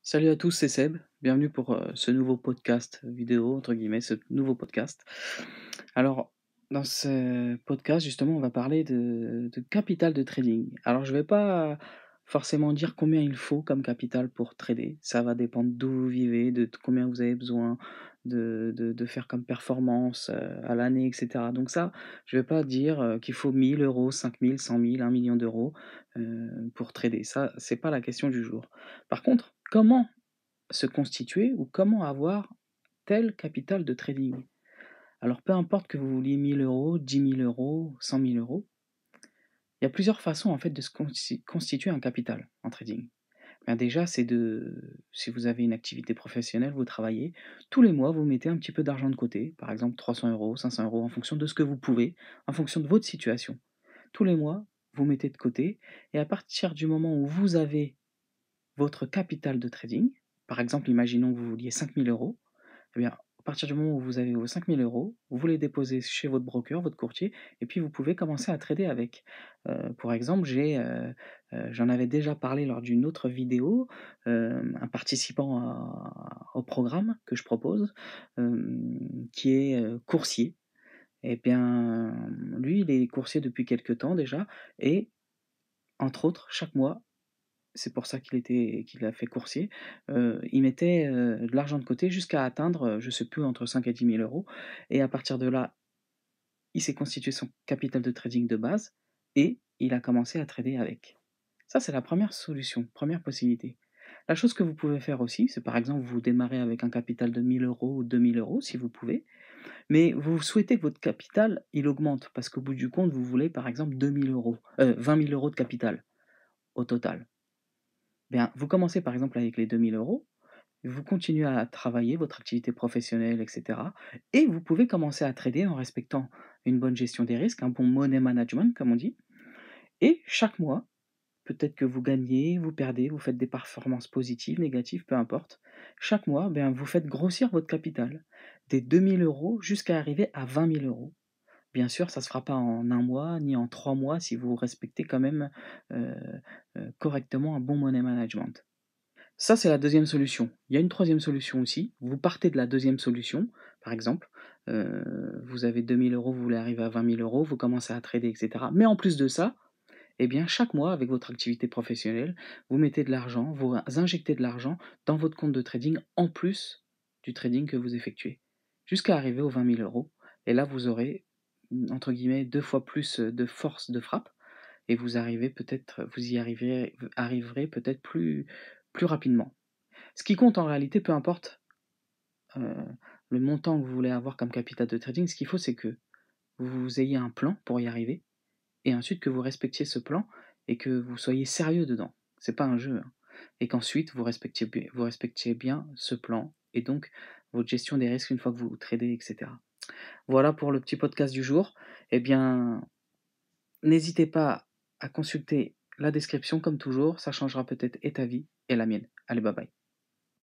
Salut à tous, c'est Seb. Bienvenue pour ce nouveau podcast vidéo, entre guillemets, ce nouveau podcast. Alors, dans ce podcast, justement, on va parler de capital de trading. Alors, je vais pas forcément dire combien il faut comme capital pour trader. Ça va dépendre d'où vous vivez, combien vous avez besoin de faire comme performance à l'année, etc. Donc ça, je vais pas dire qu'il faut 1 000 euros, 5 000, 100 000, 1 million d'euros pour trader. Ça, c'est pas la question du jour. Par contre, comment se constituer ou comment avoir tel capital de trading? Alors peu importe que vous vouliez 1 000 euros, 10 000 euros, 100 000 euros, il y a plusieurs façons en fait de se constituer un capital en trading. Ben déjà, c'est si vous avez une activité professionnelle, vous travaillez, tous les mois, vous mettez un petit peu d'argent de côté, par exemple 300 euros, 500 euros, en fonction de ce que vous pouvez, en fonction de votre situation. Tous les mois, vous mettez de côté, et à partir du moment où vous avez votre capital de trading, par exemple, imaginons que vous vouliez 5 000 euros, eh bien, à partir du moment où vous avez vos 5 000 euros, vous les déposez chez votre broker, votre courtier, et puis vous pouvez commencer à trader avec. Pour exemple, j'en avais déjà parlé lors d'une autre vidéo, un participant au programme que je propose, qui est coursier. Eh bien, lui, il est coursier depuis quelques temps déjà, et entre autres, chaque mois, c'est pour ça qu'il a fait coursier. Il mettait, de l'argent de côté jusqu'à atteindre, je sais plus, entre 5 et 10 000 euros, et à partir de là, il s'est constitué son capital de trading de base et il a commencé à trader avec. Ça, c'est la première solution, première possibilité. La chose que vous pouvez faire aussi, c'est par exemple, vous démarrez avec un capital de 1 000 euros ou 2 000 euros si vous pouvez, mais vous souhaitez que votre capital, il augmente parce qu'au bout du compte, vous voulez par exemple 2 000 euros, 20 000 euros de capital au total. Bien, vous commencez par exemple avec les 2 000 euros, vous continuez à travailler votre activité professionnelle, et cetera, et vous pouvez commencer à trader en respectant une bonne gestion des risques, un bon money management comme on dit, et chaque mois, peut-être que vous gagnez, vous perdez, vous faites des performances positives, négatives, peu importe. Chaque mois, bien, vous faites grossir votre capital, des 2 000 euros jusqu'à arriver à 20 000 euros. Bien sûr, ça ne se fera pas en un mois, ni en 3 mois si vous respectez quand même euh, correctement un bon money management. Ça, c'est la deuxième solution. Il y a une troisième solution aussi. Vous partez de la deuxième solution, par exemple, vous avez 2 000 euros, vous voulez arriver à 20 000 euros, vous commencez à trader, et cetera. Mais en plus de ça, eh bien, chaque mois, avec votre activité professionnelle, vous mettez de l'argent, vous injectez de l'argent dans votre compte de trading, en plus du trading que vous effectuez, jusqu'à arriver aux 20 000 euros. Et là, vous aurez, entre guillemets, 2 fois plus de force de frappe, et vous y arriverez peut-être plus rapidement. Ce qui compte en réalité, peu importe euh, le montant que vous voulez avoir comme capital de trading, ce qu'il faut, c'est que vous ayez un plan pour y arriver, et ensuite que vous respectiez ce plan et que vous soyez sérieux dedans. C'est pas un jeu, hein. Et qu'ensuite vous respectiez bien ce plan et donc votre gestion des risques une fois que vous tradez, etc. Voilà pour le petit podcast du jour. Eh bien, n'hésitez pas à consulter la description comme toujours, ça changera peut-être et ta vie et la mienne. Allez, bye bye.